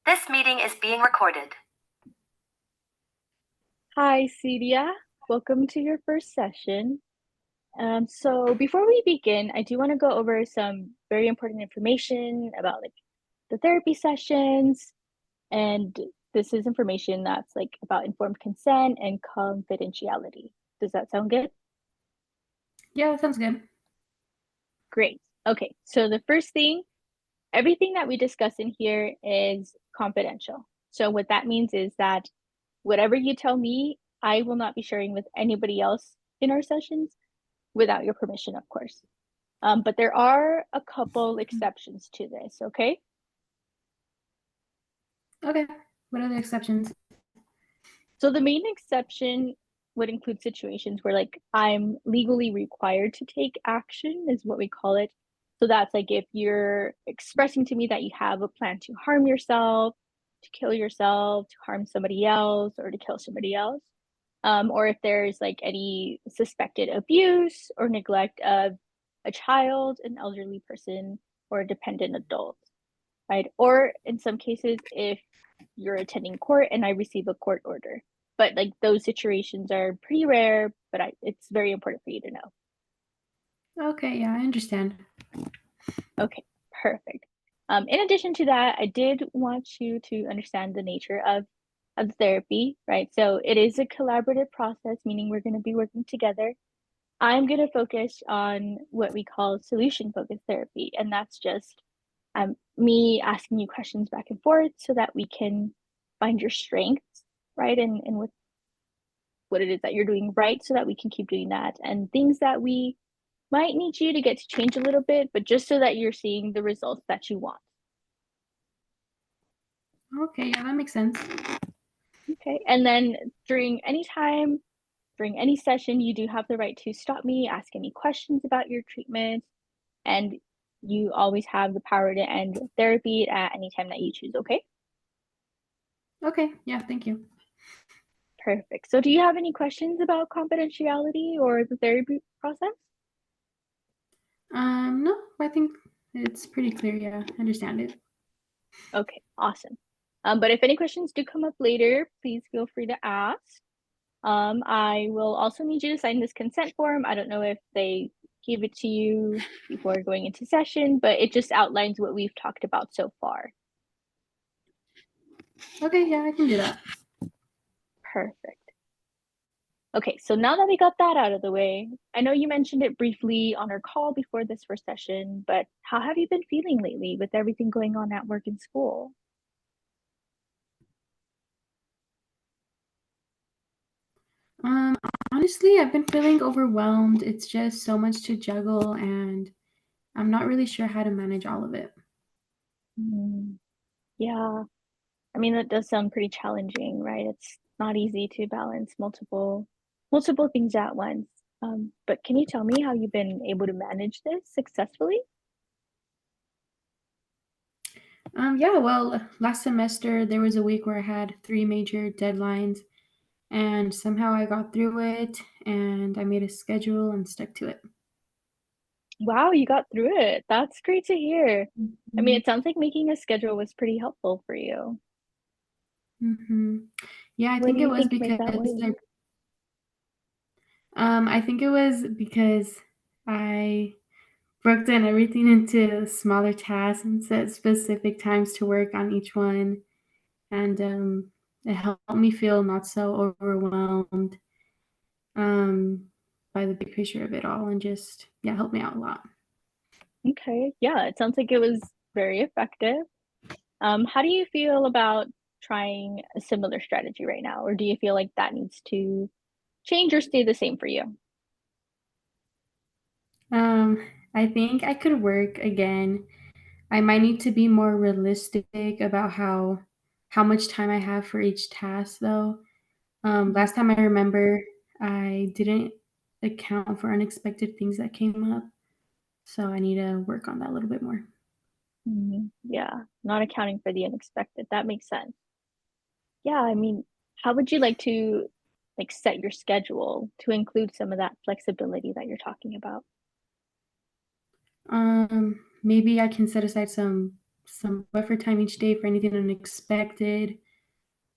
This meeting is being recorded. Hi, Celia. Welcome to your first session. So before we begin, I do want to go over some very important information about the therapy sessions, and this is information that's about informed consent and confidentiality. Does that sound good? Yeah, that sounds good. Great. Okay, so the first thing, everything that we discuss in here is confidential. So what that means is that whatever you tell me, I will not be sharing with anybody else in our sessions without your permission, of course. But there are a couple exceptions to this, okay? Okay. What are the exceptions? So the main exception would include situations where I'm legally required to take action, is what we call it. So that's if you're expressing to me that you have a plan to harm yourself, to kill yourself, to harm somebody else, or to kill somebody else. Or if there's any suspected abuse or neglect of a child, an elderly person, or a dependent adult, right? Or in some cases, if you're attending court and I receive a court order. But those situations are pretty rare, but it's very important for you to know. Okay, yeah, I understand. Okay, perfect. In addition to that, I did want you to understand the nature of therapy, right? So it is a collaborative process, meaning we're going to be working together. I'm going to focus on what we call solution focused therapy, and that's just me asking you questions back and forth so that we can find your strengths, right? And what it is that you're doing right so that we can keep doing that, and things that we might need you to get to change a little bit, but just so that you're seeing the results that you want. Okay, yeah, that makes sense. Okay, and then during any time, during any session, you do have the right to stop me, ask any questions about your treatment, and you always have the power to end therapy at any time that you choose, okay? Okay, yeah, thank you. Perfect. So do you have any questions about confidentiality or the therapy process? No, I think it's pretty clear. Yeah, I understand it. Okay, awesome. But if any questions do come up later, please feel free to ask. I will also need you to sign this consent form. I don't know if they gave it to you before going into session, but it just outlines what we've talked about so far. Okay, yeah, I can do that. Perfect. Okay, so now that we got that out of the way, I know you mentioned it briefly on our call before this first session, but how have you been feeling lately with everything going on at work and school? Um, Honestly, I've been feeling overwhelmed. It's just so much to juggle, and I'm not really sure how to manage all of it. Yeah, I mean, that does sound pretty challenging, right? It's not easy to balance multiple things at once. But can you tell me how you've been able to manage this successfully? Yeah, well, last semester there was a week where I had three major deadlines, and somehow I got through it, and I made a schedule and stuck to it. Wow, you got through it. That's great to hear. I mean, Mhm. it sounds like making a schedule was pretty helpful for you. Yeah, I What do think it you was think made because that way? I think it was because I broke down everything into smaller tasks and set specific times to work on each one, and it helped me feel not so overwhelmed um, by the big picture of it all, and just yeah, helped me out a lot. Okay, yeah, it sounds like it was very effective. How do you feel about trying a similar strategy right now, or do you feel like that needs to change or stay the same for you? Um, I think I could work again. I might need to be more realistic about how much time I have for each task, though. Last time I remember, I didn't account for unexpected things that came up, so I need to work on that a little bit more. Yeah, not accounting for the unexpected. That makes sense. Yeah, I mean, how would you like to set your schedule to include some of that flexibility that you're talking about? Maybe I can set aside some some buffer time each day for anything unexpected.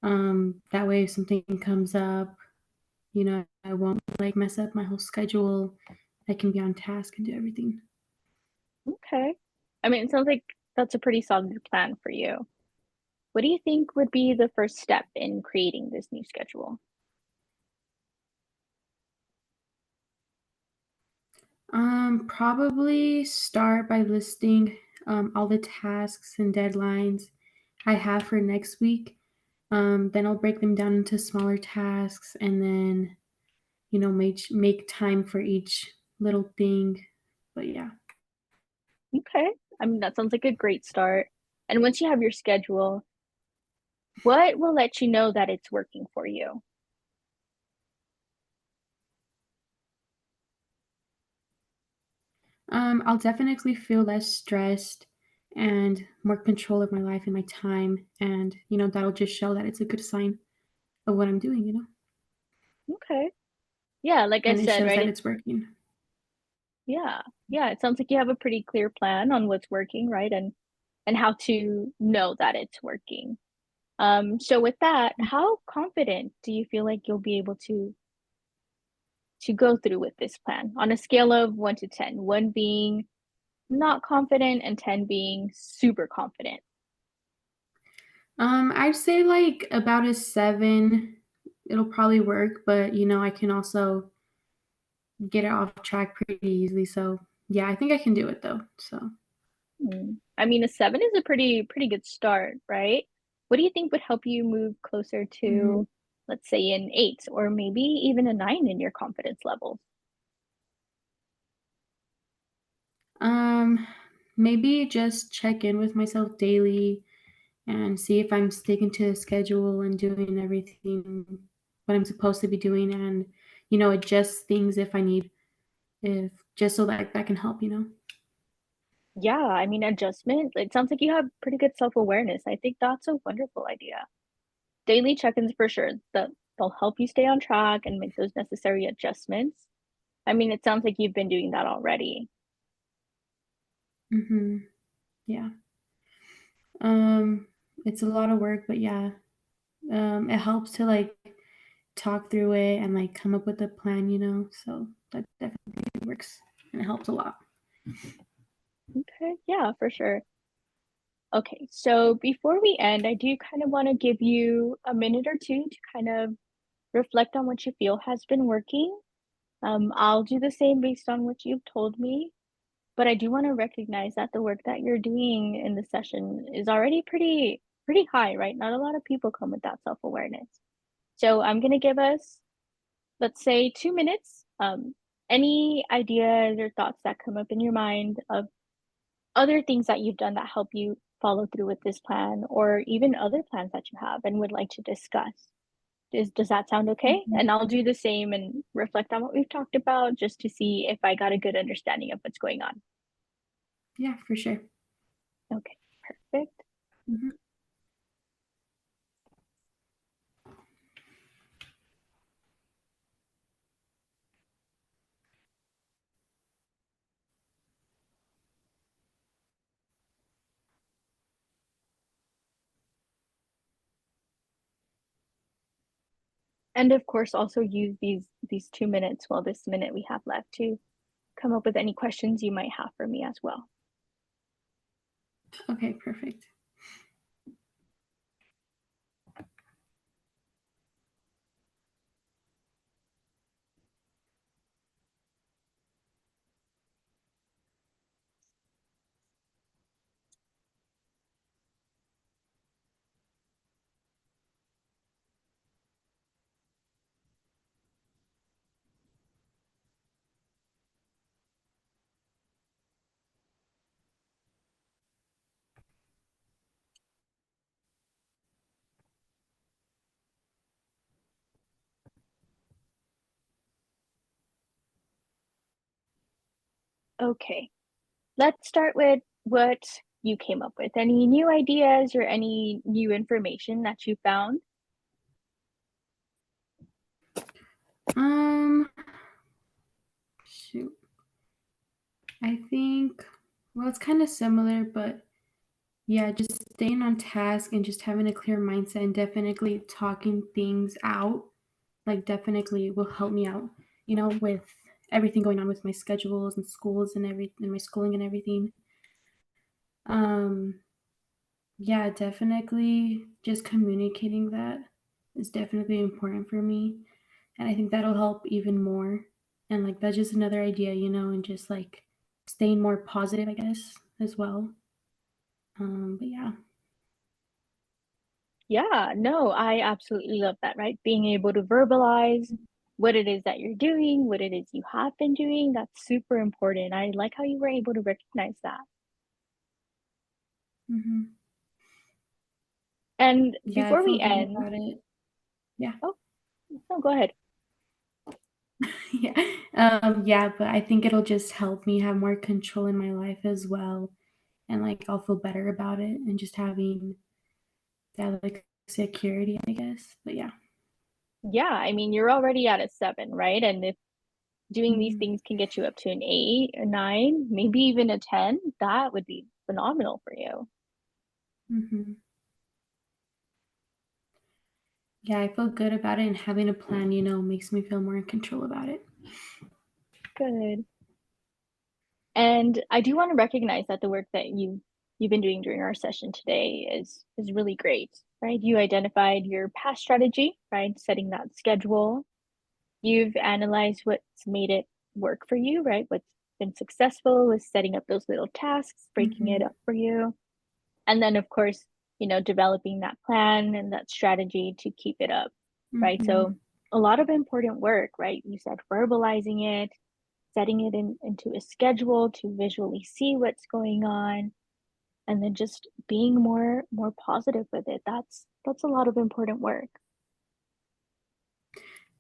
That way if something comes up, I won't like mess up my whole schedule. I can be on task and do everything. Okay. I mean, it sounds like that's a pretty solid plan for you. What do you think would be the first step in creating this new schedule? Probably start by listing all the tasks and deadlines I have for next week. Then I'll break them down into smaller tasks and then, make time for each little thing. But yeah. Okay. I mean, that sounds like a great start. And once you have your schedule, what will let you know that it's working for you? I'll definitely feel less stressed and more control of my life and my time. And, that'll just show that it's a good sign of what I'm doing. Okay. Yeah, like I And it said, shows right? that it's working. Yeah. Yeah, it sounds like you have a pretty clear plan on what's working, right? And how to know that it's working. So with that, how confident do you feel like you'll be able to go through with this plan on a scale of 1 to 10, 1 being not confident and 10 being super confident? I'd say like about a 7. It'll probably work, but I can also get it off track pretty easily. So yeah, I think I can do it though. So I mean, a 7 is a pretty good start, right? What do you think would help you move closer mhm. to, let's say, an 8 or maybe even a 9 in your confidence levels? um, maybe just check in with myself daily and see if I'm sticking to the schedule and doing everything what I'm supposed to be doing, and adjust things if I need, if just so that that can help. Yeah, I mean, adjustment, it sounds like you have pretty good self-awareness. I think that's a wonderful idea. Daily check-ins for sure, that they'll help you stay on track and make those necessary adjustments. I mean, it sounds like you've been doing that already. Mhm. Yeah. Um, it's a lot of work, but yeah, it helps to like talk through it and like come up with a plan. So that definitely works and it helps a lot. Okay, yeah, for sure. Okay, so before we end, I do kind of want to give you a minute or two to kind of reflect on what you feel has been working. I'll do the same based on what you've told me, but I do want to recognize that the work that you're doing in the session is already pretty high, right? Not a lot of people come with that self-awareness. So I'm gonna give us, let's say, 2 minutes. Any ideas or thoughts that come up in your mind of other things that you've done that help you follow through with this plan, or even other plans that you have and would like to discuss. Does that sound okay? Mhm. And I'll do the same and reflect on what we've talked about just to see if I got a good understanding of what's going on. Yeah, for sure. Okay, perfect. Mhm. And of course, also use these 2 minutes, well, this minute we have left, to come up with any questions you might have for me as well. Okay, perfect. Okay, let's start with what you came up with. Any new ideas or any new information that you found? Um, shoot. I think, well, it's kind of similar, but Yeah, just staying on task and just having a clear mindset and definitely talking things out, like, definitely will help me out, with everything going on with my schedules and schools and my schooling and everything. Um, yeah, definitely just communicating that is definitely important for me, and I think that'll help even more, and, like, that's just another idea, and just, like, staying more positive, I guess, as well. But yeah. Yeah, no, I absolutely love that, right? Being able to verbalize what it is that you're doing, what it is you have been doing, that's super important. I like how you were able to recognize that. Mhm. And Yeah, I before feel we good end, about it. Yeah. oh, no, go ahead. Yeah. Yeah, but I think it'll just help me have more control in my life as well, and, like, I'll feel better about it and just having that, like, security, I guess, but yeah. Yeah, I mean, you're already at a 7, right? And if doing these Mhm. things can get you up to an 8, a 9, maybe even a 10, that would be phenomenal for you. Mhm. Yeah, I feel good about it, and having a plan, makes me feel more in control about it. Good. And I do want to recognize that the work that you've been doing during our session today is really great, right? You identified your past strategy, right? Setting that schedule. You've analyzed what's made it work for you, right? What's been successful with setting up those little tasks, breaking it Mhm. up for you. And then of course, developing that plan and that strategy to keep it up, right? Mhm. So a lot of important work, right? You said verbalizing it, setting it into a schedule to visually see what's going on, and then just being more positive with it. That's a lot of important work.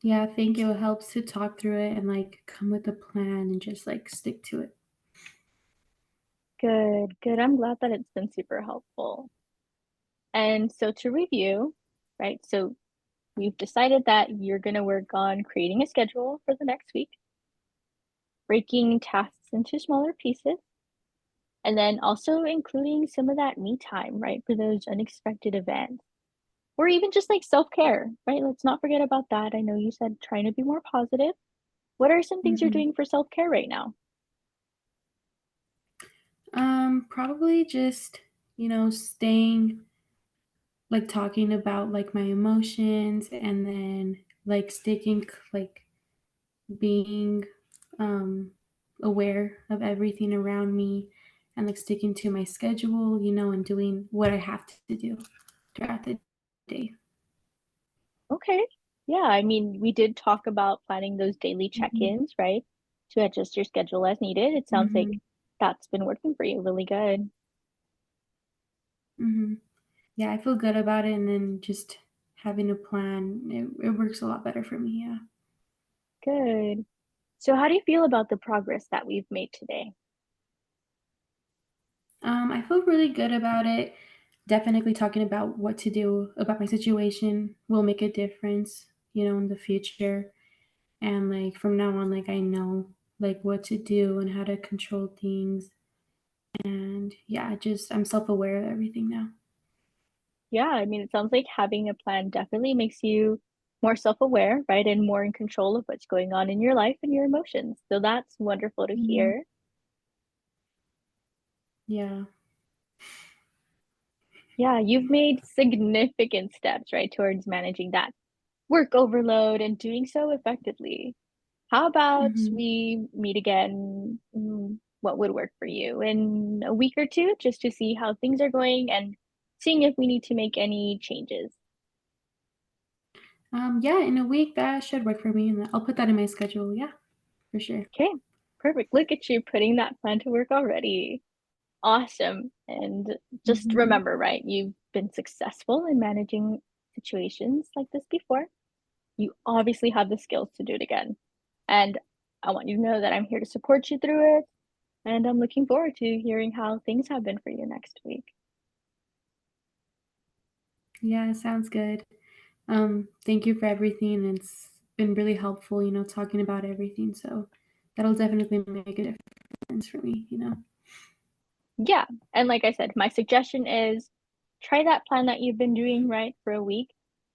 Yeah, I think it helps to talk through it and, like, come with a plan and just, like, stick to it. Good, good. I'm glad that it's been super helpful. And so to review, right? So we've decided that you're going to work on creating a schedule for the next week, breaking tasks into smaller pieces, and then also including some of that me time, right? For those unexpected events. Or even just like self-care, right? Let's not forget about that. I know you said trying to be more positive. What are some things you're Mhm. doing for self-care right now? Probably just, staying like talking about like my emotions and then like like being um aware of everything around me and like sticking to my schedule, and doing what I have to do throughout the day. Okay. Yeah, I mean, we did talk about planning those daily Mhm. check-ins, right? To adjust your schedule as needed. It sounds like Mhm. that's been working for you really good. Mhm. Yeah, I feel good about it and then just having a plan, it works a lot better for me, yeah. Good. So how do you feel about the progress that we've made today? I feel really good about it. Definitely talking about what to do about my situation will make a difference, in the future. And like from now on, like I know like what to do and how to control things. And yeah, just I'm self-aware of everything now. Yeah, I mean, it sounds like having a plan definitely makes you more self-aware, right? And more in control of what's going on in your life and your emotions. So that's wonderful to Mhm. hear. Yeah. Yeah, you've made significant steps, right, towards managing that work overload and doing so effectively. How about Hmm. we meet again? What would work for you in a week or two, just to see how things are going and seeing if we need to make any changes? Yeah, in a week that should work for me, and I'll put that in my schedule. Yeah, for sure. Okay, perfect. Look at you putting that plan to work already. Awesome. And just Hmm. remember, right, you've been successful in managing situations like this before. You obviously have the skills to do it again. And I want you to know that I'm here to support you through it. And I'm looking forward to hearing how things have been for you next week. Yeah, sounds good. Thank you for everything. It's been really helpful, talking about everything. So that'll definitely make a difference for me. Yeah. And like I said, my suggestion is try that plan that you've been doing, right, for a week.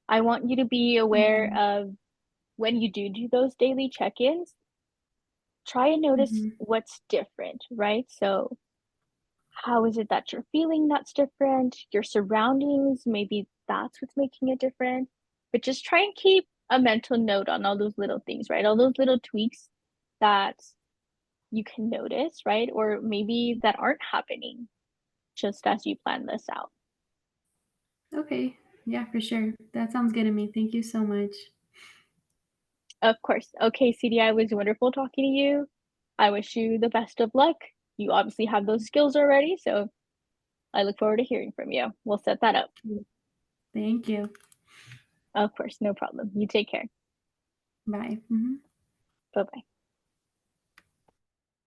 I want you to be aware Mhm. of when you do those daily check-ins, try and notice Mhm. what's different, right? So, how is it that you're feeling that's different? Your surroundings, maybe that's what's making it different. But just try and keep a mental note on all those little things, right? All those little tweaks that you can notice, right? Or maybe that aren't happening just as you plan this out. Okay. Yeah, for sure. That sounds good to me. Thank you so much. Of course. Okay, CDI, it was wonderful talking to you. I wish you the best of luck. You obviously have those skills already, so I look forward to hearing from you. We'll set that up. Thank you. Of course, no problem. You take care. Bye. Mhm. Bye bye.